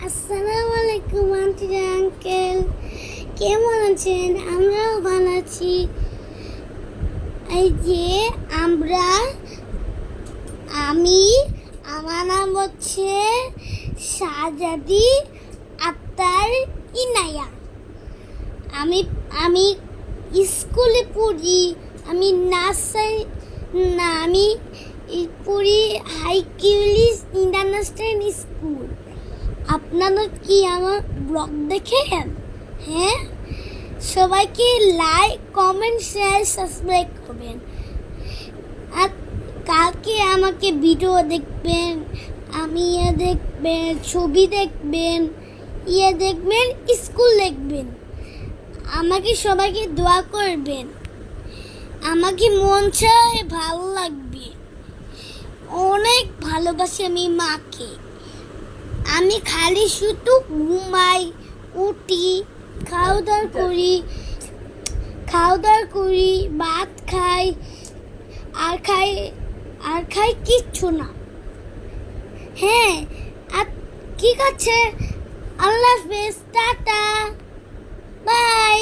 আসসালামু আলাইকুম aunty uncle, কেমন আছেন? আমরাও ভালো আছি। এই যে আমি আমার নাম হচ্ছে শাহজাদি আক্তার ইনায়া। আমি আমি স্কুলে পড়ি। আমি নার্সারি না আমি পড়ি হাইকিউলিস ইন্টারন্যাশনাল স্কুল। আপনারা কি আমার ব্লগ দেখেন? হ্যাঁ, সবাইকে লাইক, কমেন্ট, শেয়ার, সাবস্ক্রাইব করবেন। আর কালকে আমাকে ভিডিও দেখবেন, দেখবেন, ছবি দেখবেন, দেখবেন, স্কুল দেখবেন। আমাকে সবাইকে দোয়া করবেন। আমাকে মন চায় ভালো লাগবে। অনেক ভালোবাসি আমি মাকে। আমি খালি শুধু ঘুমাই, উঠি, খাওয়া দাওয়া করি, ভাত খাই, আর খাই কিচ্ছু না। হ্যাঁ, আর ঠিক আছে, আল্লাহ হাফেজ, টাটা, বাই।